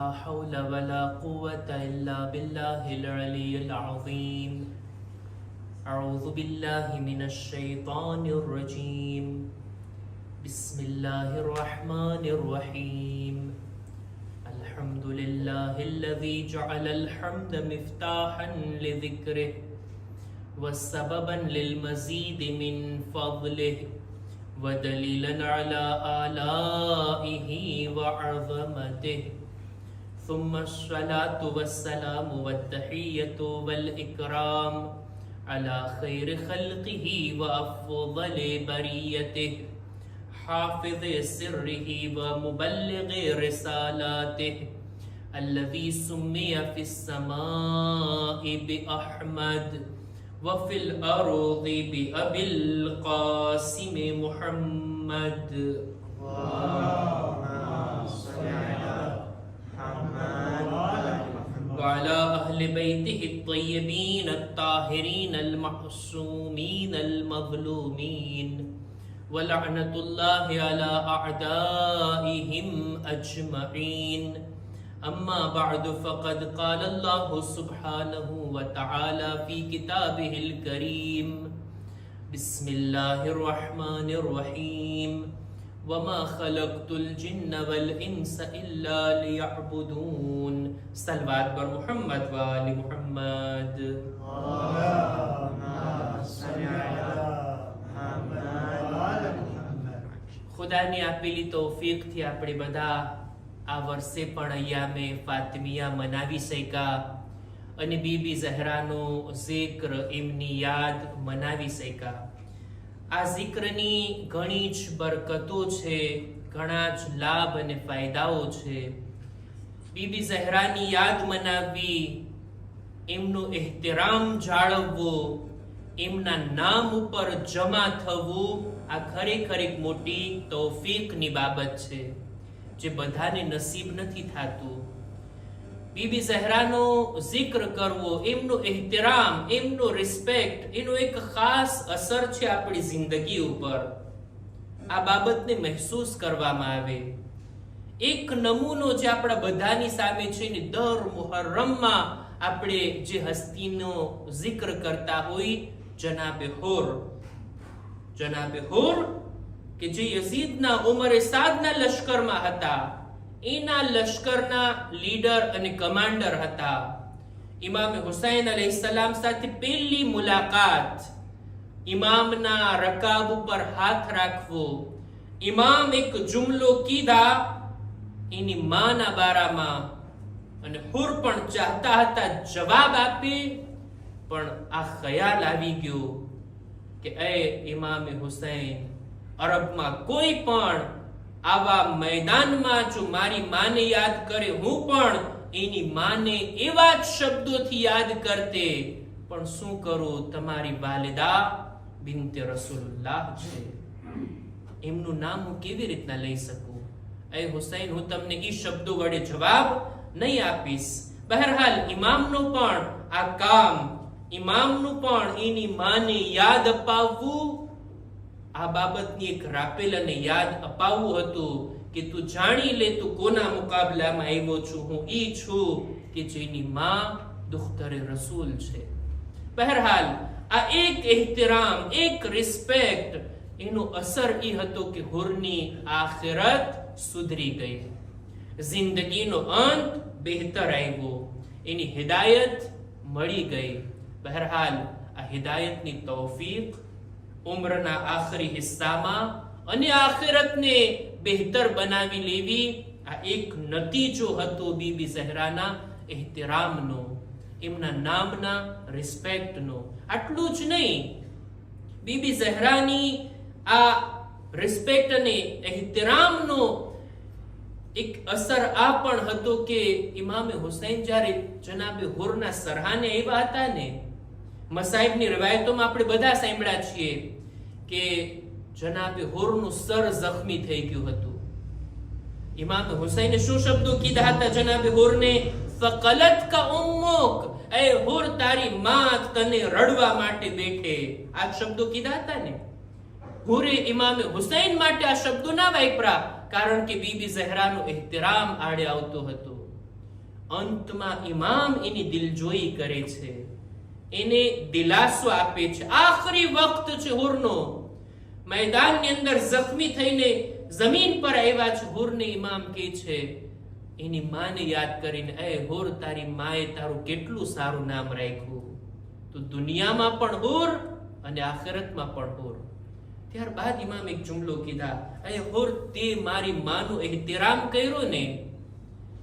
لا حول ولا قوة إلا بالله العلي العظيم. أعوذ بالله من الشيطان الرجيم. بسم الله الرحمن الرحيم. الحمد لله الذي جعل الحمد مفتاحا لذكره وسببا للمزيد من فضله ودليلا على آلائه وعظمته. ثم الصلاة والسلام والتحية والإكرام على خير خلقه وأفضل بريته حافظ سره ومبلغ رسالاته الذي سمي في السماء بأحمد وفي الأرض بأبي القاسم محمد. وعلى أهل بيته الطيبين الطاهرين المعصومين المظلومين ولعنة الله على أعدائهم أجمعين. أما بعد فقد قال الله سبحانه وتعالى في كتابه الكريم: بسم الله الرحمن الرحيم. وما خلقت الجن والإنس إلا ليعبدون. صلوات بر محمد وآل محمد. ખુદાની આપેલી તૌફીકથી આપણે બધા આ વર્ષે પણ અય્યામે ફાતિમિયા મનાવી શક્યા અને બીબી ઝહરાનો ઝિક્ર, એમની યાદ મનાવી શક્યા. આ ઝિક્રની ઘણી જ બરકતો છે, ઘણા જ લાભ અને ફાયદાઓ છે. બીબી ઝહરાની યાદ મનાવવી, એમનો એહતરામ જાળવવો, એમના નામ ઉપર જમા થવું, આ ખરેખર એક મોટી તૌફીકની બાબત છે જે બધાને નસીબ નથી થતું. બીબી ઝહરાનો જિક્ર કરવો, એમનો એહતરામ, એમનો રિસ્પેક્ટ, એનો એક ખાસ અસર છે આપણી જિંદગી ઉપર. આ બાબતને મહેસૂસ કરવામાં આવે. એક નમૂનો જે આપણા બધાની સામે છે ને, દર મુહર્રમમાં આપણે જે હસ્તીનો જિક્ર કરતા હોય, જનાબે હુર કે જે યઝીદના ઉમરે સાદના લશ્કરમાં હતા, એના લશ્કરના લીડર અને કમાન્ડર હતા. ઇમામ હુસૈન અલૈહિસ્સલામ સાથે પહેલી મુલાકાત, ઇમામના રકાબ ઉપર હાથ રાખવો, ઇમામ એક જુમલો કીધા એની માના બારામાં, અને હુર પણ ચાહતા હતા જવાબ આપે, પણ આ ખ્યાલ આવી ગયો કે એ ઇમામ હુસૈન, અરબમાં કોઈ પણ આવા મેદાનમાં જો મારી માને યાદ કરે, હું પણ એની માને એવા જ શબ્દોથી યાદ કરતે, પણ શું કરું, તમારી વાલિદા બિન્તે રસૂલુલ્લાહ છે, એમનું નામ હું કેવી રીતના લઈ શકું? એ હુસૈન, હું તમને એ શબ્દો વડે જવાબ નહીં આપીશ. બહરહાલ ઇમામનું પણ આ કામ, ઇમામનું પણ એની માને યાદ અપાવવું, આ બાબતની એક રાપેલ અને યાદ અપાવવું હતું કે તું જાણી લે, તું કોના મુકાબલામાં આવ્યો છું. હું ઈ છું કે જેની માં દુખ્તરે રસૂલ છે. બહરહાલ આ એક એહતરામ, એક રિસ્પેક્ટ, એનો અસર એ હતો કે હુરની આખિરત સુધરી ગઈ, જિંદગીનો અંત બહેતર આવ્યો, એની હિદાયત મળી ગઈ. બહરહાલ આ હિદાયતની તૌફીક ઉમ્રના આખરી હિસ્સામાં અને આખિરતને બહેતર બનાવી લેવી, આ એક નતીજો હતો બીબી ઝહરાના એહતરામનો, એમના નામના રિસ્પેક્ટનો. આટલું જ નહીં, બીબી ઝહરાની આ રિસ્પેક્ટ અને એહતરામનો એક અસર આ પણ હતો કે ઇમામે હુસૈન જ્યારે જનાબે હુરના સરહાને આવ્યા હતા ને, મસાઈબની રવાયતોમાં આપણે બધા સાંભળ્યા છીએ કે જનાબે હુરનું સર જખ્મી થઈ ગયું હતું. ઇમામ હુસૈને શું શબ્દો કીધા હતા જનાબે હુરને? ફકલતકા ઉમ્મુક, એ હુર, તારી માં તને રડવા માટે બેઠે. આ શબ્દો કીધા હતા ને. હુરે ઇમામે હુસૈન માટે આ શબ્દો ના વાપરા, કારણ કે બીબી ઝહરાનો એહતરામ આડે આવતો હતો. અંતમાં ઇમામ એની દિલજોઈ કરે છે, એને દિલાસો આપે છે. આખરી વખત છે હુરનો, મેદાનની અંદર જખ્મી થઈને જમીન પર આવ્યા છે. હુરને ઇમામ કહે છે, એની માને યાદ કરીને, એ હુર, તારી માએ તારું કેટલું સારું નામ રાખ્યું, તું દુનિયામાં પણ હુર અને આખિરતમાં પણ હુર. ત્યારબાદ ઇમામ એક જુમલો કીધા, એ હુર, તે મારી માનું એહતરામ કર્યો ને,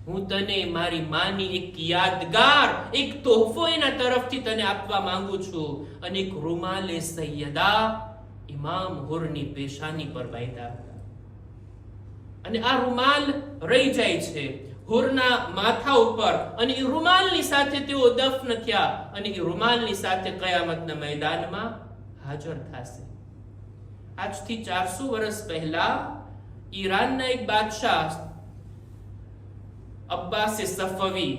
હું તને મારી માની એક યાદગાર, એક તોહફો એના તરફથી તને આપવા માંગુ છું. અને એક રૂમાલે સૈયદા ઇમામ હુરની પેશાની પર બાંધ્યા હતા. અને આ રૂમાલ રહી જાય છે હુરના માથા ઉપર, અને એ રૂમાલની સાથે તેઓ દફન થયા, અને એ રૂમાલની સાથે કયામતના મેદાનમાં હાજર થશે. આજથી 400 વર્ષ પહેલા ઈરાનના એક બાદશાહ અબ્બાસે સફવી,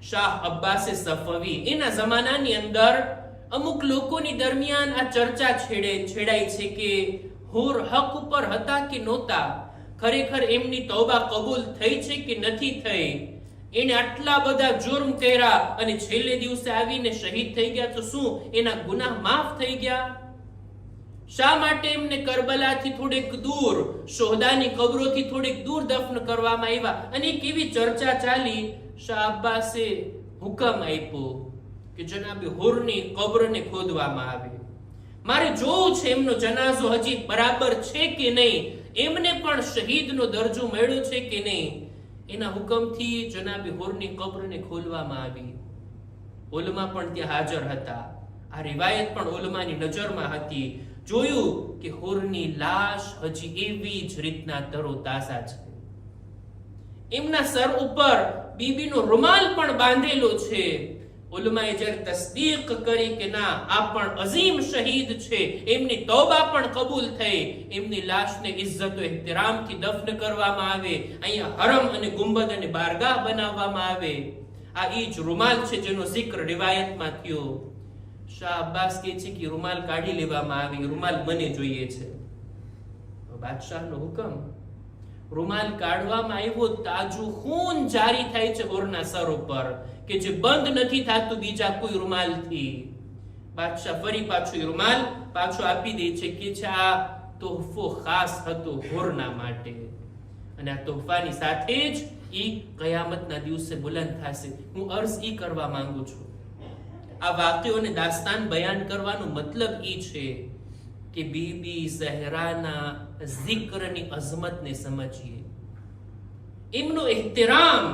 શાહ અબ્બાસે સફવી, એના જમાનાની અંદર અમુક લોકોની દરમિયાન આ ચર્ચા છેડાઈ છે કે હુર હક ઉપર હતા કે નહોતા, ખરેખર એમની તૌબા કબૂલ થઈ છે કે નથી થઈ, એને આટલા બધા જુર્મ કર્યા અને છેલ્લે દિવસે આવીને શહીદ થઈ ગયા, તો શું એના ગુનાહ માફ થઈ ગયા? શા માટે એમને કરબલાથી થોડેક દૂર, શોહદાની કબરોથી થોડેક દૂર દફન કરવામાં આવ્યા? અને કેવી ચર્ચા ચાલી. શાહ અબ્બાસે હુકમ આપ્યો કે જનાબે હુરની કબ્રને ખોદવામાં આવે. મારે જોવું છે એમનો જનાઝો હજી બરાબર છે કે નહીં, એમને પણ શહીદનો દરજ્જો મળ્યો છે કે નહીં. એના હુકમથી જનાબે હુરની કબ્રને ખોલવામાં આવી. ઉલમા પણ ત્યાં હાજર હતા. આ રિવાયત પણ ઉલમાની નજરમાં હતી. જોયું કે હુરની લાશ હજી એવી જ રીતના તરોતાજા છે. એમના સર ઉપર બીબીનો રૂમાલ પણ બાંધેલો છે. ઉલમાએ જ્યારે તસ્દીક કરી કે ના, આ પણ અઝીમ શહીદ છે, એમની તૌબા પણ કબૂલ થઈ, એમની લાશને ઇજ્જત એહતરામથી દફન કરવામાં આવે, અહીંયા હરમ અને ગુંબદ અને બારગાહ બનાવવામાં આવે. આ ઈ જ રૂમાલ છે જેનો જિક્ર રિવાયતમાં થયો. શાહ અબ્બાસ કહે છે કે રૂમાલ કાઢી લેવામાં આવે, રૂમાલ મને જોઈએ છે. બાદશાહનો હુકમ. રૂમાલ કાઢવામાં આવ્યો, તાજું ખૂન જારી થાય છે હુરના સર ઉપર, કે જે બંધ નથી થતું બીજા કોઈ રૂમાલથી. બાદશાહ ફરી પાછો રૂમાલ પાછો આપી દે છે કે આ તોહફો ખાસ હતો હુરના માટે, અને આ તોહફાની સાથે જ ઈ કયામતના દિવસે બુલંદ થશે. હું અર્ઝ ઈ કરવા માંગુ છું, આ વાક્યોને દાસ્તાન બયાન કરવાનો મતલબ ઈ છે કે બીબી ઝહરાના જિક્રની અઝમતને સમજીએ, એમનો એહતરામ,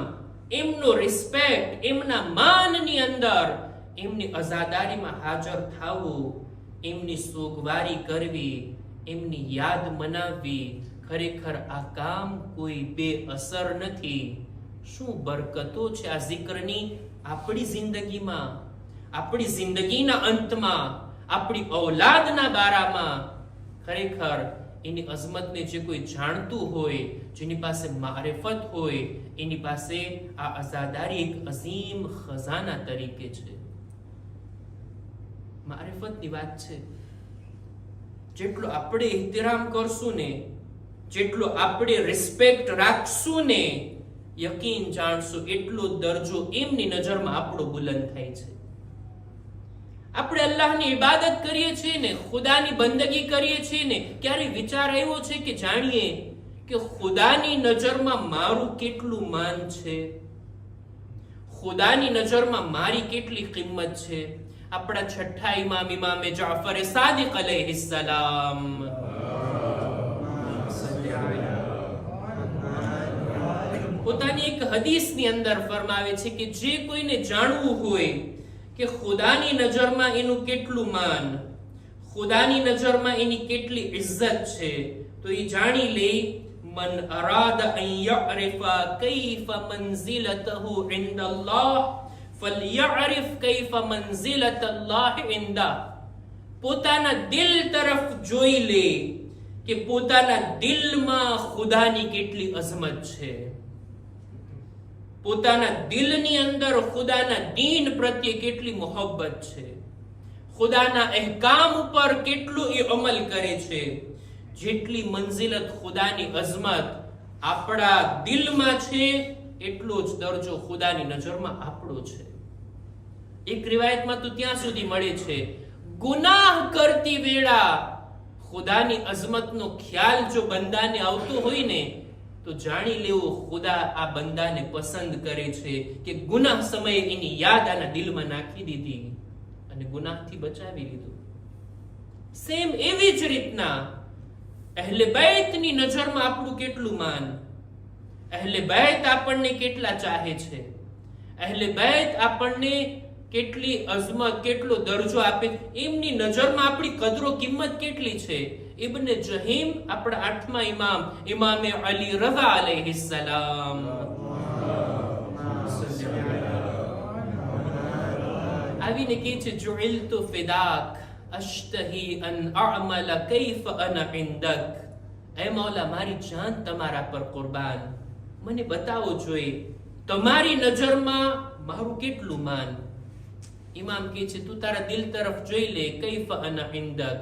એમનો રિસ્પેક્ટ, એમના માનની અંદર એમની અઝાદારીમાં હાજર થવું, એમની સોગવારી કરવી, એમની યાદ મનાવવી. ખરેખર આ કામ કોઈ બે અસર નથી. શું બરકતો છે આ જિક્રની આપણી જિંદગીમાં, આપણી જિંદગીના અંતમાં, આપણી ઔલાદના બારામાં. ખરેખર એની અઝમતને જે કોઈ જાણતું હોય, જેની પાસે મારિફત હોય, એની પાસે આ અઝાદારી એક અઝીમ ખજાના તરીકે છે. મારિફતની વાત છે. જેટલો આપણે એહતરામ કરશું ને, જેટલો આપણે રિસ્પેક્ટ રાખશું ને, યકીન જાણશું એટલો દરજ્જો એમની નજરમાં આપણો બુલંદ થાય છે. આપણે અલ્લાહની ઇબાદત કરીએ છીએ ને, ખુદાની બંદગી કરીએ છીએ ને, ક્યારે વિચાર આવ્યો છે કે જાણીએ કે ખુદાની નજરમાં મારું કેટલું માન છે, ખુદાની નજરમાં મારી કેટલી કિંમત છે? આપણા છઠ્ઠા ઇમામ ઇમામે જાફર સાદિક અલૈહિસ્સલામ પોતાની એક હદીસની અંદર ફરમાવે છે કે જે કોઈને જાણવું હોય કે ખુદાની નજરમાં એનું કેટલું માન, ખુદાની નજરમાં એની કેટલી ઇજ્જત છે, તો એ જાણી લે. મન અરાદ અન યઅરિફા કૈફ મંઝિલતહુ ઇન્દલ્લાહ ફલયઅરિફ કૈફ મંઝિલત અલ્લાહ ઇન્દા. પોતાના દિલ તરફ જોઈ લે કે પોતાના દિલમાં ખુદાની કેટલી અઝમત છે, પોતાના દિલની અંદર ખુદાના દીન પ્રત્યે કેટલી મોહબ્બત છે, ખુદાના અહેકામ ઉપર કેટલું એ અમલ કરે છે. જેટલી મંઝિલત ખુદાની અઝમત આપણા દિલમાં છે, એટલો જ દરજ્જો ખુદાની નજરમાં આપણો છે. એક રિવાયતમાં તો ત્યાં સુધી મળે છે, ગુનાહ કરતી વેળા ખુદાની અઝમતનો ખ્યાલ જો બંદાને આવતો હોય ને તો જાણી લેવું ખુદા આ બંદાને પસંદ કરે છે કે ગુનાહ સમયે એની યાદ આના દિલમાં નાખી દીધી અને ગુનાહથી બચાવી લીધું. સેમ એવી જ રીતના અહેલે બૈતની નજરમાં આપણું કેટલું માન, અહેલે બૈત આપણને કેટલા ચાહે છે, અહેલે બૈત આપણને કેટલી અઝમત, કેટલો દરજ્જો આપે, એમની નજરમાં આપણી કદરો કિંમત કેટલી છે. ઇબ્ન જહીમ આપણા 8મા ઇમામ ઇમામે અલી રઝા અલૈહિસ્સલામ આવીને કહે છે, જુઇલતુ ફિદાક અશ્તહી અન અઅમલ કૈફ અના ઇન્દક. એ મૌલા, મારી જાન તમારા પર કુરબાન, મને બતાવો જોઈએ તમારી નજરમાં મારું કેટલું માન. ઇમામ કહે છે, તું તારા દિલ તરફ જોઈ લે, કૈફ અના ઇન્દક,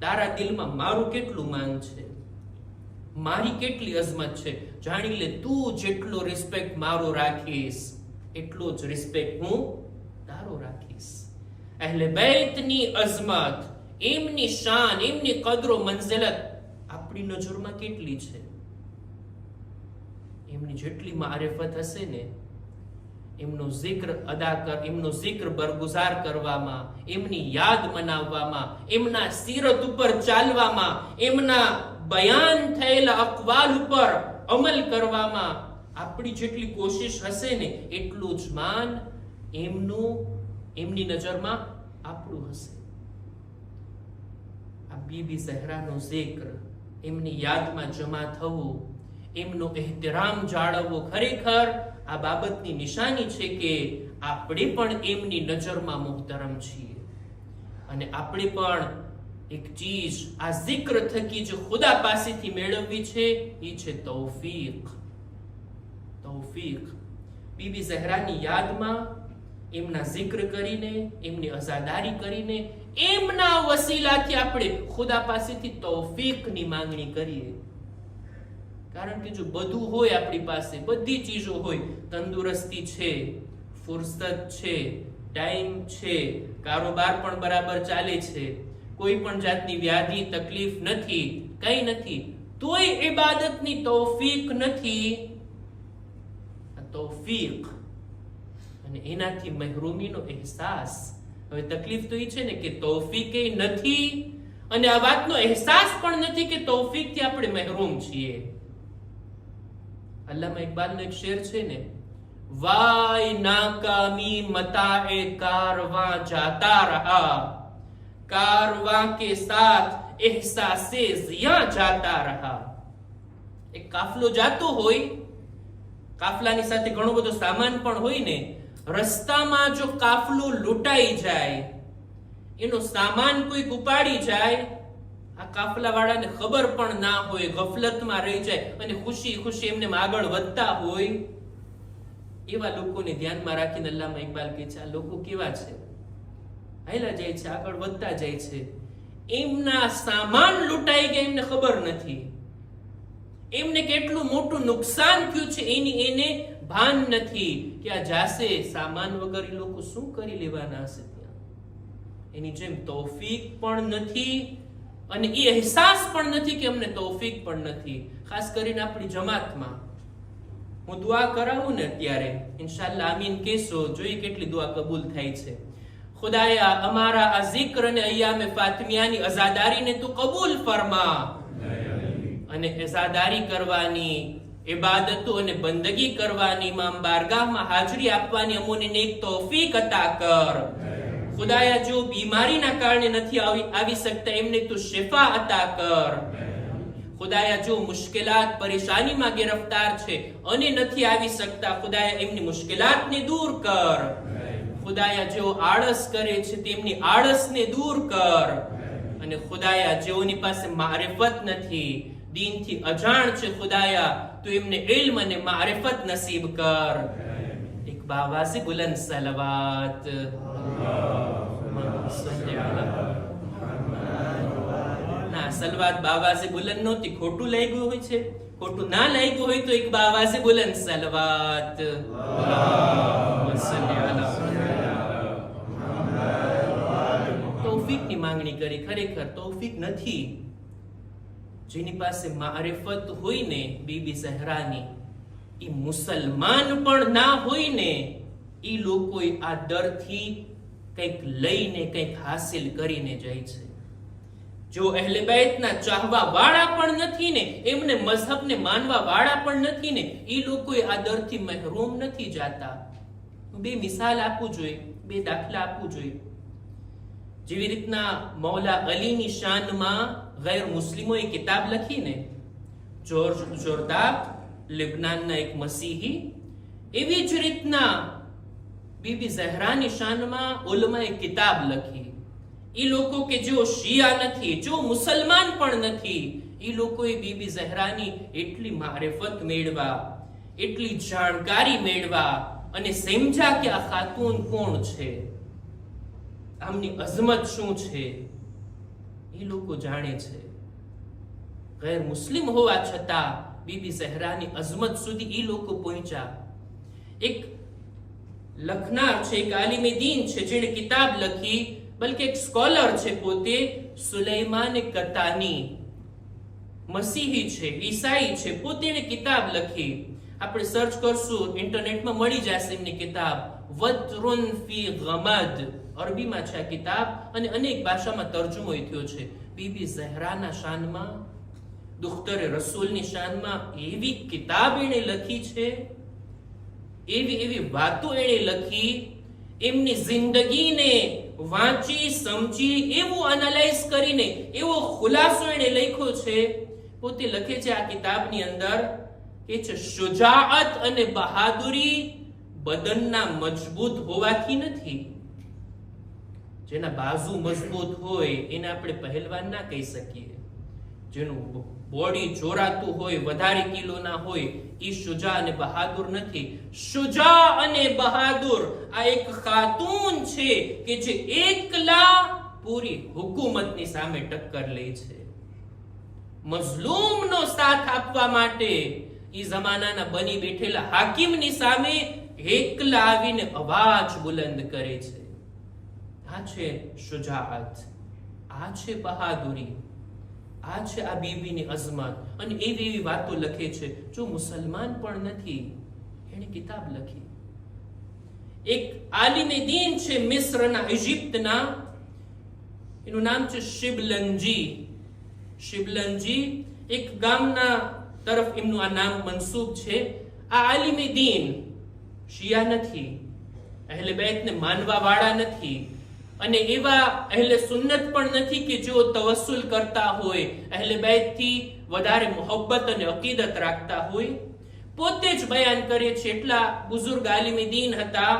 તારા દિલમાં મારું કેટલું માન છે, મારી કેટલી અઝમત છે. જાણી લે, તું જેટલો રિસ્પેક્ટ મારો રાખીશ એટલો જ રિસ્પેક્ટ હું તારો રાખીશ. અહેલે બૈતની અઝમત, એમની શાન, એમની કદરો મંઝિલત આપણી નજરમાં કેટલી છે. એમની જેટલી મારિફત હશે ને, એમનો zikr અદા કર, એમનો zikr બરગુઝાર કરવામાં, એમની યાદ મનાવવામાં, એમના સીરત ઉપર ચાલવામાં, એમના બયાન થયેલા અકવાલ ઉપર અમલ કરવામાં આપણી જેટલી કોશિશ હશે ને એટલું જ માન એમનું એમની નજરમાં આપણું હશે. આ બીબી ઝહરાનો zikr, એમની યાદમાં જમા થવું, એમનો એહતરામ જાળવવો ખરેખર આ બાબતની નિશાની છે કે આપણે પણ એમની નજરમાં મુહતરમ છીએ. અને આપણે પણ એક ચીજ આ zikr થકી જે ખુદા પાસેથી મેળવવી છે એ છે તૌફીક. તૌફીક. બીબી ઝહરાની યાદમાં એમના zikr કરીને, એમની અઝાદારી કરીને, એમના વસીલાથી આપણે ખુદા પાસેથી તૌફીકની માંગણી કરીએ. કારણ કે જો બધું હોય આપણી પાસે, બધી ચીજો હોય, તંદુરસ્તી છે, ફુરસત છે, ટાઈમ છે, કારોબાર પણ બરાબર ચાલે છે, કોઈ પણ જાતની વ્યાધિ તકલીફ નથી, કઈ નથી, તોય ઇબાદતની તૌફીક નથી. તૌફીક અને એનાથી મહરૂમીનો અહેસાસ. હવે તકલીફ તો એ છે ને કે તૌફીક નથી અને આ વાતનો અહેસાસ પણ નથી કે તૌફીકથી આપણે મહરૂમ છીએ. અલ્લામા ઇકબાલનો એક શેર છે ને, વાય નાકામી મતાએ કારવાં જાતા રહા, કારવાં કે સાથ એહસાસે ઝિયા જાતા રહા. એક કાફલો જાતો હોય, કાફલાની સાથે ઘણો બધો સામાન પણ હોય ને, રસ્તામાં જો કાફલો લૂંટાઈ જાય, એનો સામાન કોઈ ઉપાડી જાય, આ કાફલા વાળાને ખબર પણ ના હોય, ગફલતમાં રહી જાય અને ખુશી ખુશી એમને આગળ વધતા હોય, એવા લોકોને ધ્યાનમાં રાખીને અલ્લામા ઇકબાલ કહે છે, આ લોકો કેવા છે, હાલ્યા જાય છે, આગળ વધતા જાય છે, એમના સામાન લૂંટાઈ ગયા એમને ખબર નથી, એમને કેટલું મોટું નુકસાન થયું છે એની એને ભાન નથી કે આ જાશે સામાન વગર એ લોકો શું કરી લેવાના હશે ત્યાં. એની જેમ તૌફીક પણ નથી અને એ અહેસાસ પણ નથી કે અમને તૌફીક પણ નથી. ખાસ કરીને આપણી જમાતમાં હું દુઆ કરાવું ને અત્યારે, ઇન્શાઅલ્લાહ આમીન કહેશો, જોઈએ કેટલી દુઆ કબૂલ થાય છે. ખુદાયા અમારા આ zikr અને અય્યામે ફાતિમિયાની અઝાદારીને તું કબૂલ ફરમા અને અઝાદારી કરવાની, ઇબાદતો અને બંદગી કરવાની, ઇમામ બારગાહમાં હાજરી આપવાની અમોને નેક તૌફીક અતા કર. ખુદાયા જો બીમારીના કારણે નથી આવી શકતા એમને તું શિફા અતા કર. ખુદાયા જો મુશ્કેલાત પરેશાનીમાં ગિરફ્તાર છે અને નથી આવી શકતા, ખુદાયા એમની મુશ્કેલાતને દૂર કર. ખુદાયા જેઓ આળસ કરે છે તેમની આળસને દૂર કર. અને ખુદાયા જેઓની પાસે મારિફત નથી, દીનથી અજાણ છે, ખુદાયા તું એમને ઇલ્મ અને મારિફત નસીબ કર. એક બાવાઝે બુલંદ સલવાત. ના, સલવાત બાવાઝે બુલંદ નહોતી, ખોટું લઈ ગયું હોય છે. ખોટું ના લાગ્યું હોય તો એક બાવાસે બોલે સલવાત તૌફીકની માંગણી કરી. ખરેખર તૌફીક નથી. જેની પાસે મારિફત હોય ને બીબી ઝહરાની, એ મુસલમાન પણ ના હોય ને, એ લોકો આ દરથી કંઈક લઈને કંઈક હાસિલ કરીને જાય છે. જો અહેલે બેતના ચાહવા વાળા પણ નથી ને, એમને મઝહબને માનવા વાળા પણ નથી ને, એ લોકો આ દરથી મહેરૂમ નથી જાતા. બે મિસાલ આપવું જોઈએ, બે દાખલા આપવું જોઈએ. જેવી રીતના મૌલા અલીની શાનમાં ગૈર મુસ્લિમોએ કિતાબ લખીને, જોર્જ જોર્દાક લેબનાનના એક મસીહી, એવી જ રીતના બીબી ઝહરાની શાનમાં ઉલમાએ કિતાબ લખી. એ લોકો કે જેઓ શિયા નથી, જેઓ મુસલમાન પણ નથી, એ લોકોએ બીબી ઝહરાની એટલી મારિફત મેળવા, એટલી જાણકારી મેળવા અને સમજ્યા કે આ ખાતુન કોણ છે, આમની અઝમત શું છે, એ લોકો જાણે છે. ગેર મુસ્લિમ હોવા છતાં બીબી ઝહરાની અઝમત સુધી એ લોકો પહોંચ્યા. એક લખનાર છે, એક આલિમે દીન છે, જેણે કિતાબ લખી, બલકે એક સ્કોલર છે પોતે, સુલેમાન કતાની, મસીહી છે, ઈસાઈ છે, પોતે એને કિતાબ લખી. આપણે સર્ચ કરશું ઇન્ટરનેટમાં મળી જશે એમની કિતાબ, વત્રુન ફી ગમદ, અરબીમાં છે આ કિતાબ અને અનેક ભાષામાં તર્જુમો થયો છે. બીબી ઝહરાના શાનમાં, દુખ્તરે રસૂલની શાનમાં એવી કિતાબ એને લખી છે, એવી વાતો એને લખી, એમની જિંદગીને વાંચી સમજી એવું એનાલાઇઝ કરીને એવો ખુલાસો એને લખ્યો છે. પોતે લખે છે આ કિતાબની અંદર કે છે શુજાઅત અને બહાદુરી બદનના મજબૂત હોવાથી નથી. જેના બાજુ મજબૂત હોય એને આપણે પહેલવાન ના કહી શકીએ. જેનું બોડી જોરાતું હોય, વધારે કિલોના હોય, એ શુજા અને બહાદુર નથી. શુજા અને બહાદુર આ એક ખાતુન છે કે જે એકલા પૂરી હુકુમતની સામે ટક્કર લે છે. મઝલૂમનો સાથ આપવા માટે એ જમાનાના બની બેઠેલા હાકિમની સામે એકલા આવીને અવાજ બુલંદ કરે છે. આ છે શુજાઅત, આ છે બહાદુરી, આ છે આ બીબીની અઝમત. અને એવી વાતો લખે છે. જો મુસલમાન પણ નથી, એને કિતાબ લખી. એક આલિમે દીન છે મિસ્રના, ઇજિપ્તના, એનું નામ છે શિબલંજી. શિબલંજી એક ગામના તરફ એમનું આ નામ મંસૂબ છે. આ આલિમે દીન શિયા નથી, અહેલે બેતને માનવા વાળા નથી, અને એવા અહેલે સુન્નત પણ નથી કે જેઓ તવસ્સુલ કરતા હોય, અહેલે બેતથી વધારે મોહબ્બત અને અકીદત રાખતા હોય. પોતે જ બયાન કરે છે, એટલા બુઝુર્ગ આલિમે દીન હતા,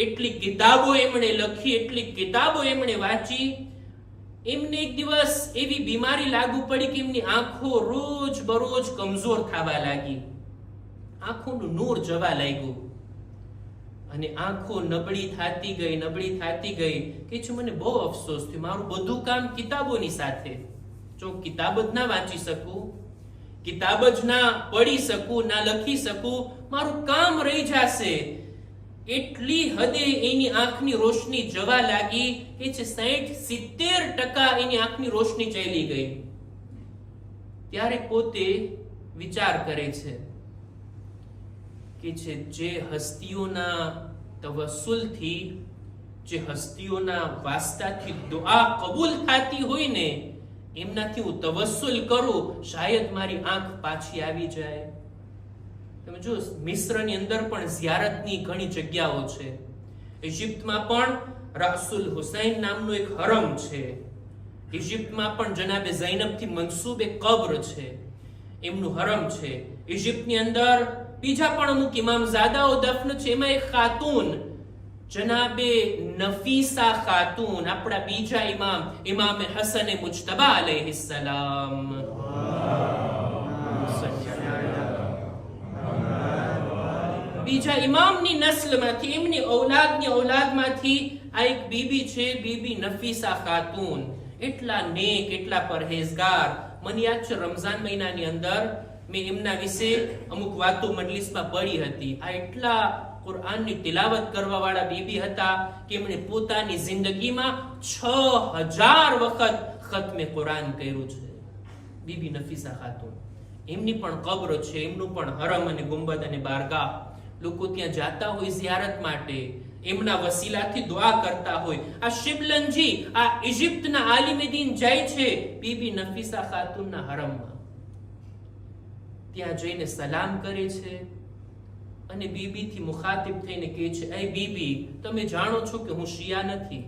એટલી કિતાબો એમણે લખી, એટલી કિતાબો એમણે વાંચી. એમને એક દિવસ એવી બીમારી લાગુ પડી કે એમની આંખો રોજ બરોજ કમજોર થવા લાગી, આંખોનું નૂર જવા લાગ્યું, અને આંખો નબળી થતી ગઈ. કે છે મને બહુ અફસોસ થયો, મારું બધું કામ કિતાબોની સાથે, જો કિતાબ જ ના વાંચી શકું, કિતાબ જ ના પઢી શકું, ના લખી શકું, મારું કામ રહી જશે. એટલી હદે એની આંખની રોશની જવા લાગી કે છે 60-70% એની આંખની રોશની ચાલી ગઈ. ત્યારે પોતે વિચાર કરે છે કે છે જે હસ્તીઓના તવસ્સુલથી, જે હસ્તીઓના વાસ્તાથી દુઆ કબૂલ થતી હોય ને, એમનાથી હું તવસ્સુલ કરું, શાયદ મારી આંખ પાછી આવી જાય. તમે જો મિસ્રની અંદર પણ ઝિયારતની ઘણી જગ્યાઓ છે. ઇજિપ્તમાં પણ રાસુલ હુસૈન નામનું એક હરમ છે. ઇજિપ્તમાં પણ જનાબે ઝૈનબથી મંસૂબ એક કબ્ર છે, એમનું હરમ છે. ઇજિપ્તની અંદર બીજા પણ અમુક ઇમામઝાદાઓ દફન છે. એમાં એક ખાતુન જનાબે નફીસા ખાતુન, આપણા બીજા ઇમામ, ઇમામ હસન મુજતબા અલૈહિસ્સલામ, બીજા ઇમામની નસ્લમાંથી, એમની ઔલાદમાંથી આ એક બીબી છે, બીબી નફીસા ખાતુન. એટલા નેક, એટલા પરહેઝગાર. મને યાદ છે રમઝાન મહિનાની અંદર મેં એમના વિશે અમુક વાતો મજલિસમાં પડી હતી. આ એટલા કુરઆનની તિલાવત કરવા વાળા બીબી હતા કે એમણે પોતાની જિંદગીમાં 6000 વખત ખત્મે કુરઆન કર્યું છે. બીબી નફીસા ખાતુન, એમની પણ કબ્ર છે, એમનું પણ હરમ અને ગુંબદ અને બારગાહ. લોકો ત્યાં જાતા હોય ઝિયારત માટે, એમના વસીલાથી દુઆ કરતા હોય. આ શિબલનજી, આ ઇજિપ્તના આલિમે દીન જાય છે બીબી નફીસા ખાતુનના હરમમાં. ત્યાં જઈને સલામ કરે છે અને બીબીથી મુખાતિબ થઈને કહે છે, એ બીબી, તમે જાણો છો કે હું શિયા નથી,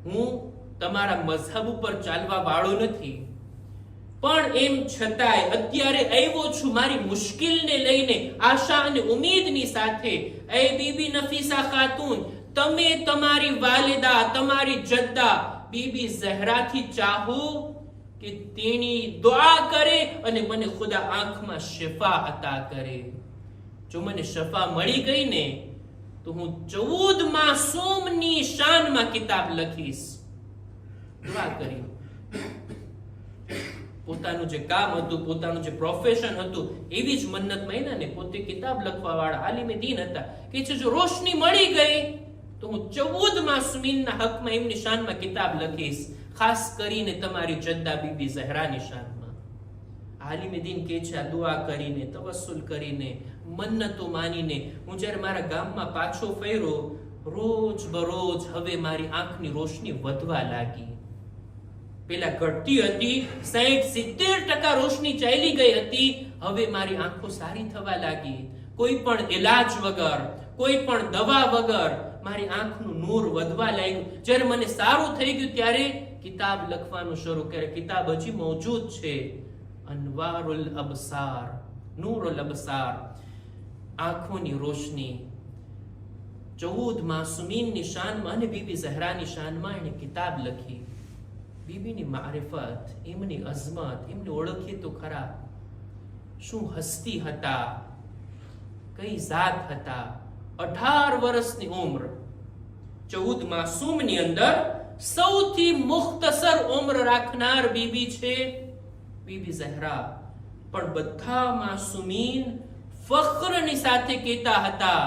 હું તમારા મઝહબ ઉપર ચાલવા વાળો નથી, પણ એમ છતાંય અત્યારે આવ્યો છું મારી મુશ્કેલને લઈને, આશા અને ઉમ્મીદની સાથે. એ બીબી નફીસા ખાતુન, તમે તમારી વાલિદા, તમારી જદ્દા બીબી ઝહરાથી ચાહો કે તેની દુઆ કરે અને મને ખુદા આંખમાં શિફા અતા કરે. જો મને શફા મળી ગઈ ને તો હું 14 માસૂમની શાનમાં કિતાબ લખીશ. દુઆ કરી. પોતાનું જે કામ હતું, પોતાનું જે પ્રોફેશન હતું, એવી જ મન્નત માંગ્યા ને. પોતે કિતાબ લખવા વાળા આલિમે દીન હતા. કે છે જો રોશની મળી ગઈ તો હું 14 માસૂમીનના હકમાં એમની શાનમાં કિતાબ લખીશ, ખાસ કરીને તમારી જદ્દા બીબી ઝહરાની શાનમાં. આલિમે દીન કે છે આ દુઆ કરીને, તવસ્સુલ કરીને, મન્નતો માનીને હું જ્યારે મારા ગામમાં પાછો ફર્યો, રોજ બરોજ હવે મારી આંખની રોશની વધવા લાગી. પેલા ઘટતી હતી, 60-70% રોશની ચાલી ગઈ હતી, હવે મારી આંખો સારી થવા લાગી. કોઈ પણ ઇલાજ વગર, કોઈ પણ દવા વગર મારી આંખનું નૂર વધવા લાગ્યું. જ્યારે મને સારું થઈ ગયું ત્યારે કિતાબ લખવાનું શરૂ કર્યું. કિતાબ હજી મોજૂદ છે, અનવારુલ અબસાર, નૂરુલ અબસાર, આંખોની રોશની. 14 માસૂમીનની શાનમાં અને બીબી ઝહરાની શાનમાં એને કિતાબ લખી. બીબીની મારિફત, એમની અઝમત, એમને ઓળખીએ તો ખરા. શું હસ્તી હતા, કઈ જાત હતા. 18 વર્ષની ઉંમર, 14 માસૂમની અંદર સૌથી મુખ્તસર ઉંમર રાખનાર બીબી છે બીબી ઝહરા. પણ બધા માસૂમીન ફખ્રની સાથે કહેતા હતા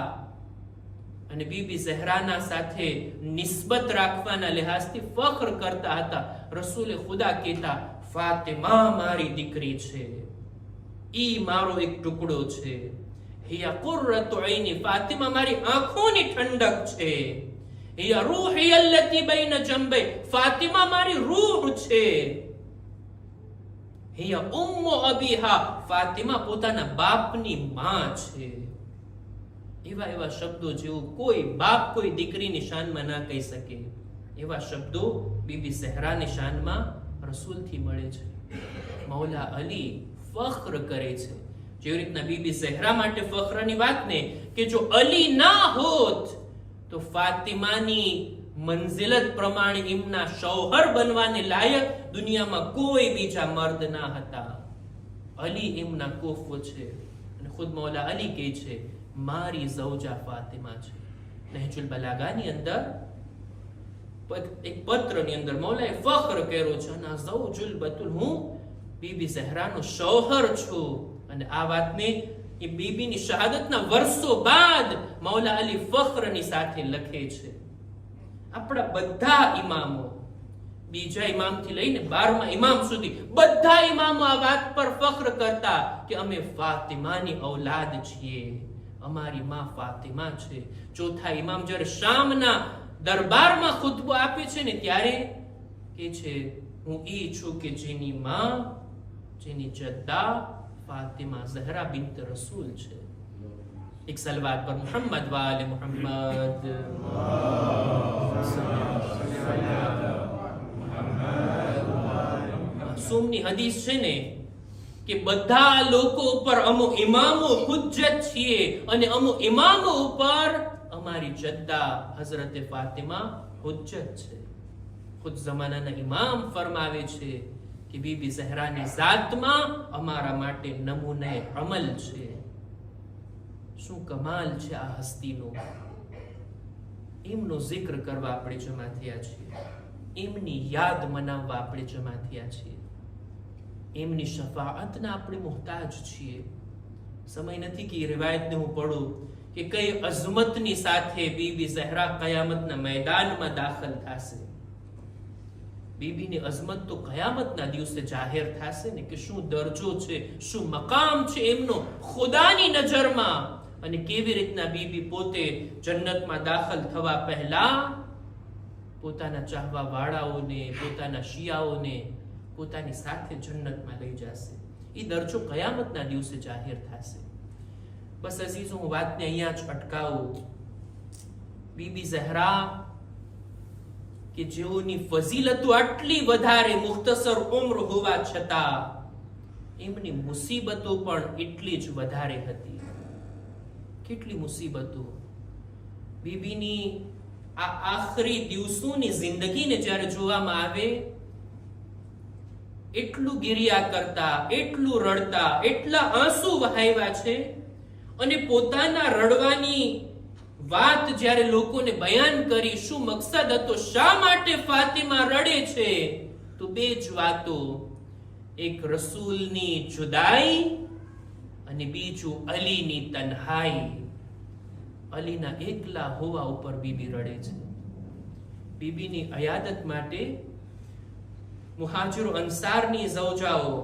અને બીબી ઝહરાના સાથે નિસ્બત રાખવાના લિહાઝથી ફખ્ર કરતા હતા. રસૂલે ખુદા કહેતા, ફાતિમા મારી દીકરી છે, ઈ મારો એક ટુકડો છે. હિયા કુર્રતુ ઐની, ફાતિમા મારી આંખોની ઠંડક છે. હિયા રૂહી અલ્લતી બૈન જંબૈ, ફાતિમા મારી રૂહ છે. હિયા ઉમ્મુ અબીહા, ફાતિમા પોતાના બાપની માં છે. એવા એવા શબ્દો જેવું કોઈ બાપ કોઈ દીકરીની શાનમાં ના કહી શકે, એવા શબ્દો બીબી ઝહરાની શાનમાં રસૂલથી મળે છે. મૌલા અલી ફખ્ર કરે છે, જેવી રીતના બીબી ઝહરા માટે ફખ્રની વાત ને, કે જો અલી ના હોત તો ફાતિમાની મંઝિલત પ્રમાણે એમના શૌહર બનવાને લાયક દુનિયામાં કોઈ બીજા મર્દ ના હતા. અલી એમના કોફો છે. અને ખુદ મૌલા અલી કહે છે, મારી ઝૌજા ફાતિમા છે. નહજુલ બલાગાની અંદર એક પત્રની અંદર મૌલાએ ફખ્ર કર્યો છે, અને ઝૌજુલ બતુલ, હું બીબી ઝહરાનો શૌહર છું. અને આ વાતને એ બીબીની શહાદતના વર્ષો બાદ મૌલા અલી ફખ્રની સાથે લખે છે. આપણા બધા ઇમામો, બીજા ઇમામથી લઈને 12મા ઇમામ સુધી બધા ઇમામો આ વાત પર ફખ્ર કરતા કે અમે ફાતિમાની ઔલાદ છીએ, અમારી માં ફાતિમા છે. ચોથા ઇમામ જ્યારે શામના દરબારમાં ખુતબો આપે છે ને ત્યારે કે છે, હું ઈ છું કે જેની માં, જેની જદ્દા ફાતિમા ઝહરા બિન્ટ રસૂલ છે. એક સલવાત પર મુહમ્મદ વાલે મુહમ્મદ. માસૂમની હદીસ છે ને કે બધા લોકો ઉપર અમુક ઇમામો હુજ્જત છીએ અને અમુક ઇમામો ઉપર અમારી જદ્દા હઝરત ફાતિમા હુજ્જત છે. ખુદ જમાનાના ઇમામ ફરમાવે છે કે બીબી ઝહરાની ઝાતમાં અમારા માટે નમૂને અમલ છે. શું કમાલ છે આ હસ્તીનો. એમનો જિક્ર કરવા આપણે જમા થયા છીએ, એમની યાદ મનાવવા આપણે જમા થયા છીએ. એમની શફાઅતના આપણે મુહતાજ છીએ. સમય નથી કે એ રિવાયતને હું પઢું કે કઈ અઝમતની સાથે બીબી ઝહરા કયામતના મેદાનમાં દાખલ થશે. બીબીની અઝમત તો કયામતના દિવસે જાહેર થશે ને, કે શું દરજ્જો છે, શું મકામ છે એમનો ખુદાની નજરમાં, અને કેવી રીતના બીબી પોતે જન્નતમાં દાખલ થવા પહેલા પોતાના ચાહવા વાળાઓને, પોતાના શિયાઓને પોતાની સાથે જન્નતમાં લઈ જશે. એ દરજ્જો કયામતના દિવસે જાહેર થશે. બસ અઝીઝો, હું વાતને અહીંયા જ અટકાવું. બીબી ઝહરા કે જેઓની ફઝીલતો આટલી વધારે મુખ્તસર ઉમ્ર હોવા છતાં એમની મુસીબતો પણ એટલી જ વધારે હતી. કેટલી મુસીબતો! બીબીની આ આખરી દિવસોની જિંદગીને જ્યારે જોવામાં આવે, એટલું ગિરિયા કરતા, એટલું રડતા, એટલા આંસુ વહાવ્યા છે, અને પોતાના રડવાની વાત જ્યારે લોકોને બયાન કરી, શું મકસદ હતો, શા માટે ફાતિમા રડે છે, તો બે જ વાતો, એક રસૂલની જુદાઈ અને બીજું અલીની તન્હાઈ. અલીના એકલા હોવા ઉપર બીબી રડે છે. બીબીની અયાદત માટે મુહાજિરો અંસારની ઝૌજાઓ,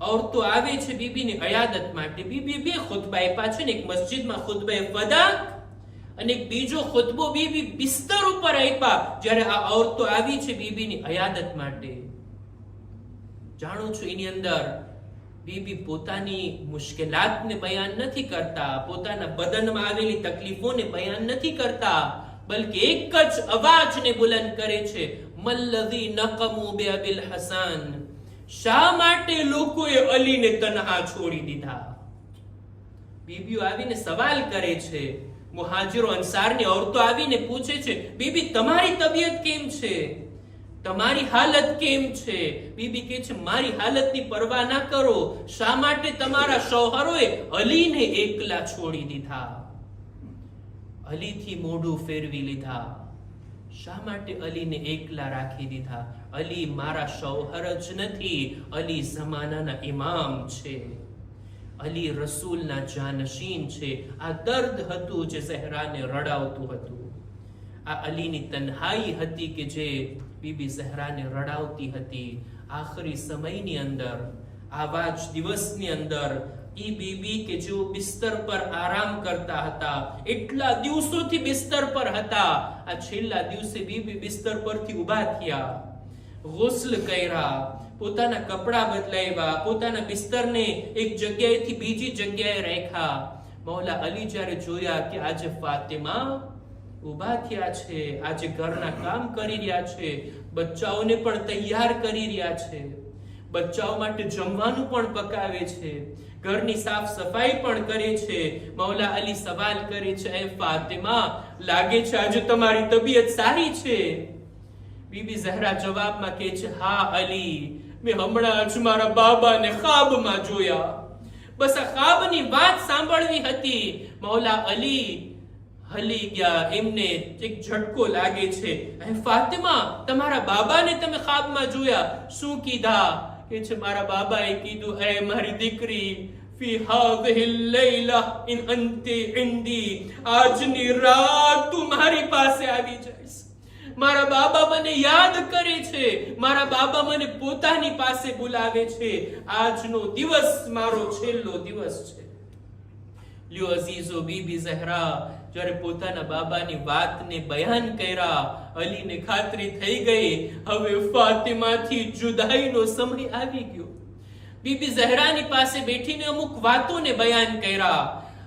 औरतो આવે છે બીબીની અયાદત માટે. બીબી બે ખુતબા આપ્યા છે ને, એક મસ્જિદમાં ખુતબા ફદાક અને એક બીજો ખુતબો બીબી બિસ્તર ઉપર આપ્યા જ્યારે આ औरतो આવી છે બીબીની અયાદત માટે. જાણો છો, એની અંદર બીબી પોતાની મુશ્કેલાતને બયાન નથી કરતા, પોતાના બદનમાં આવેલી તકલીફોને બયાન નથી કરતા, બલકે એક જ અવાજને બુલંદ કરે છે, મલ્લઝી નકમુ બિ અબિલ હસન. શા માટે લોકોએ અલીને તન્હા છોડી દીધા? બીબીઓ આવીને સવાલ કરે છે. મુહાજિરો અંસારની औरतो આવીને પૂછે છે, બીબી તમારી તબિયત કેમ છે, તમારી હાલત કેમ છે? બીબી કહે છે, મારી હાલતની પરવા ના કરો. શા માટે તમારા શૌહરોએ અલીને એકલા છોડી દીધા, અલીથી મોઢું ફેરવી લીધા? શા માટે અલીને એકલા રાખી દીધા? અલી મારા શૌહર જ નથી, અલી ઝમાનાના ઇમામ છે, અલી રસૂલના જાનશીન છે. આ દર્દ હતું જે ઝહરાને રડાવતું હતું. આ અલીની તન્હાઈ હતી કે જે બીબી ઝહરાને રડાવતી હતી. આખરી સમયની અંદર, આવા જ દિવસની અંદર, ઈ બીબી કે જેઓ બિસ્તર પર આરામ કરતા હતા, એટલા દિવસોથી બિસ્તર પર હતા, આ છેલ્લા દિવસે બીબી બિસ્તર પરથી ઊભા થયા, ગુસ્લ કર્યા, પોતાના કપડા બદલાવ્યા, પોતાના બિસ્તરને એક જગ્યાએથી બીજી જગ્યાએ રાખ્યા. મૌલા અલી જ્યારે જોયા કે આજે ફાતિમા ઊભા થયા છે, આજે ઘરના કામ કરી રહ્યા છે, બચ્ચાઓને પણ તૈયાર કરી રહ્યા છે, બચ્ચાઓ માટે જમવાનું પણ પકાવે છે, ઘરની સાફ સફાઈ પણ કરે છે. મૌલા અલી સવાલ કરે છે, એ ફાતિમા, લાગે છે આજે તમારી તબિયત સારી છે? બીબી ઝહરા જવાબમાં કહે છે, હા અલી, મેં હમણાં જ મારા બાબાને ખ્વાબમાં જોયા. બસ આ ખ્વાબની વાત સાંભળવી હતી. મૌલા અલી હલી ગયા, એમને એક ઝટકો લાગે છે. એ ફાતિમા, તમારા બાબાને તમે ખ્વાબમાં જોયા, શું કીધા? કે છે, મારા બાબાએ કીધું, એ મારી દીકરી, ફી હાઝિહિ લૈલા ઇન અંતિ ઇન્દી, આજની રાત તું મારી પાસે આવી જઈશ. મારા બાબા મને યાદ કરે છે, મારા બાબા મને પોતાની પાસે બોલાવે છે. આજનો દિવસ મારો છેલ્લો દિવસ છે. લ્યો અઝીઝો, બીબી ઝહરા જ્યારે પોતાના બાબાની વાતને બયાન કર્યા, અલીને ખાતરી થઈ ગઈ, હવે ફાતિમાથી જુદાઈનો સમય આવી ગયો. બીબી ઝહરાની પાસે બેઠીને અમુક વાતોને બયાન કર્યા,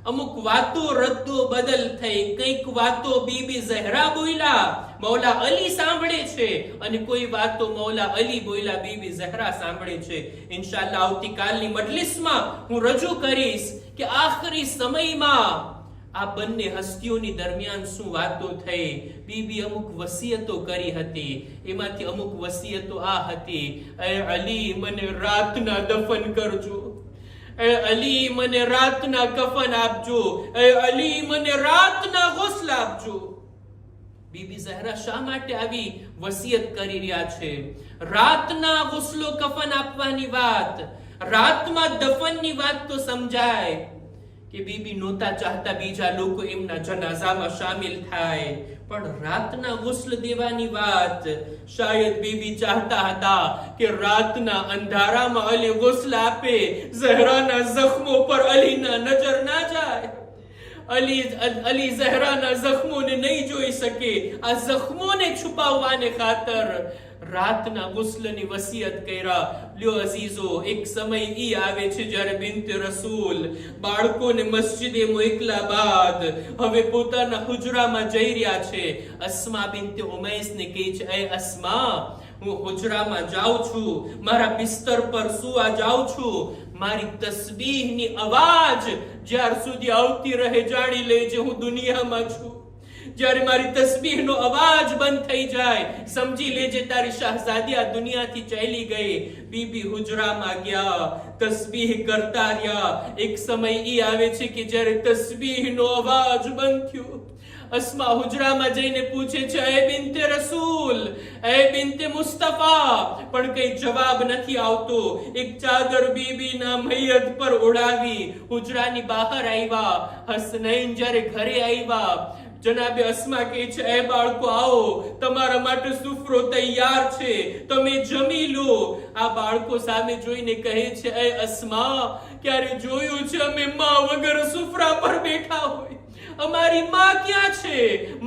અમુક વાતો રદ્દો બદલ થઈ, કઈક વાતો બીબી ઝહરા બોલ્યા, મૌલા અલી સાંભળે છે, અને કોઈ વાતો મૌલા અલી બોલ્યા, બીબી ઝહરા સાંભળે છે. ઇન્શાઅલ્લાહ આવતીકાલની મજલિસમાં હું રજૂ કરીશ કે આખરી સમયમાં આ બંને હસ્તીઓની દરમિયાન શું વાતો થઈ. બીબી અમુક વસિયતો કરી હતી, એમાંથી અમુક વસિયતો આ હતી, એ અલી, મને રાતના દફન કરજો, એ અલી, મને રાતના કફન આપજો, એ અલી, મને રાતના ગુસ્લ આપજો. બીબી ઝહરા શા માટે આવી વસિયત કરી રહ્યા છે? રાતના ગુસ્લો કફન આપવાની વાત, રાતમાં દફનની વાત તો સમજાય કે બીબી નહોતા ચાહતા બીજા લોકો એમના જનાઝામાં શામિલ થાય, પણ રાતના ગુસ્લ દેવાની વાત શાયદ બીબી ચાહતા હતા કે રાતના અંધારામાં અલી ગુસ્લ આપે, ઝહરાના જખ્મો પર અલીના નજર ના જાય, અલી ઝહરાના જખ્મોને નહીં જોઈ શકે. આ જખ્મોને છુપાવવાને ખાતર રાતના ગુસ્લની વસિયત કર્યા. લ્યો અઝીઝો, એક સમય ઈ આવે છે જ્યારે બિન્તે રસૂલ બાળકોને મસ્જિદે મોકલા બાદ હવે પોતાના હુજરામાં જઈ રહ્યા છે. અસ્મા બિન્તે ઉમૈસને કહે છે, એ અસ્મા, હું હુજરામાં જાઉં છું, મારા બિસ્તર પર સુવા જાઉં છું, મારી તસ્બીહની અવાજ જ્યાર સુધી આવતી રહે જાણી લેજે હું દુનિયામાં છું. જ્યારે મારી તસ્બીહનો અવાજ બંધ થઈ જાય સમજી લેજે તારી શહઝાદી આ દુનિયાથી ચાલી ગઈ. બીબી હુજરામાં ગયા, તસ્બીહ કરતા રહ્યા. એક સમય ઈ આવે છે કે જ્યારે તસ્બીહનો અવાજ બંધ થયો. અસ્મા હુજરામાં જઈને પૂછે છે, એ બિન્તે રસૂલ, એ બિન્તે મુસ્તફા, પણ કઈ જવાબ નથી આવતો. એક ચાદર બીબીના મૈયત પર ઓઢાવી હુજરાની બહાર આવ્યા. હસનૈન જ્યારે ઘરે આવ્યા, જનાબે અસ્મા કહે છે, એ બાળકો આવો, તમારા માટે સુફરો તૈયાર છે, તમે જમી લો. આ બાળકો સામે જોઈને કહે છે, એ અસ્મા, ક્યારે જોયું છે અમે માં વગર સુફરા પર બેઠા હોય? અમારી માં ક્યાં છે?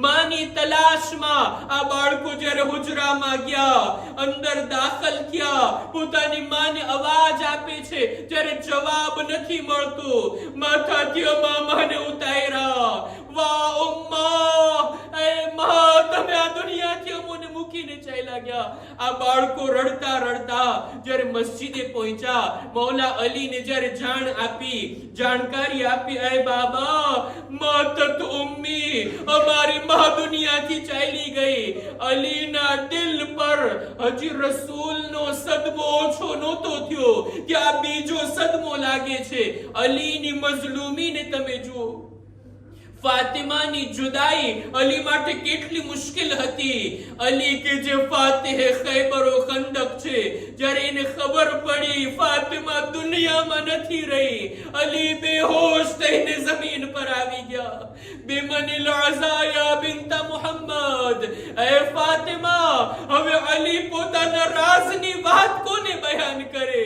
માની તલાશમાં આ બાળકો જ્યારે હુજરામાં ગયા, અંદર દાખલ થયા, પોતાની માને અવાજ આપે છે, જ્યારે જવાબ નથી મળતો, માથાથી અમામાને ઉતાર્યા. વાહ ઉમ્મા, એ માં, તમે આ દુનિયાથી અમોને મૂકીને ચાલ્યા ગયા. આ બાળકો રડતા રડતા જ્યારે મસ્જિદે પહોંચ્યા, મૌલા અલીને જ્યારે જાણકારી આપી, એ બાબા, માતત ઉમ્મી, અમારી માં દુનિયાથી ચાલી ગઈ. અલીના દિલ પર હજી રસૂલનો સદમો ઓછો નહોતો થયો, ત્યાં બીજો સદમો લાગે છે. અલીની મઝલૂમીને તમે જુઓ. ફાતિમાની જુદાઈ અલી માટે કેટલી મુશ્કેલ હતી. અલી કે જે ફાતિહે ખૈબર ઓ ખંદક છે, જ્યારે એને ખબર પડી ફાતિમા દુનિયામાં નથી રહી, અલી બેહોશ થઈને જમીન પર આવી ગયા. બેમનિલ અઝાયા બિન્તા મુહમ્મદ, એ ફાતિમા, હવે અલી પોતાના રાજની વાત કોને બયાન કરે?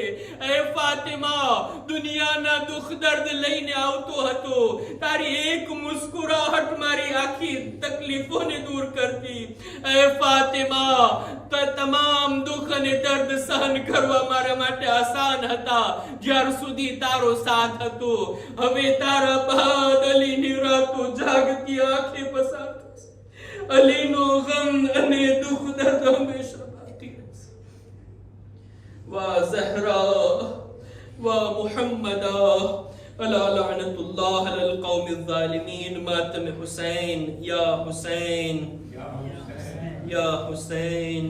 એ ફાતિમા, દુનિયાના દુઃખ દર્દ લઈને આવતો હતો, તારી એક મુસ્કુરાહટ મારી આખી તકલીફોને દૂર કરતી. એ ફાતિમા, તમામ દુઃખ અને દર્દ સહન કરવા મારા માટે આસાન હતા જ્યાર સુધી તારો સાથ હતો. હવે તારા બાદ અલીની રાતો જાગતી આંખે પસાર થશે. અલીનો ગમ અને દુઃખ દર્દ હંમેશા બાકી રહેશે. વાહ ઝહરા, વાહ મુહમ્મદા, અલા લઅનતુલ્લાહ અલલ કૌમિલ ઝાલિમીન. માતમ હુસૈન, યા હુસૈન, યા હુસૈન.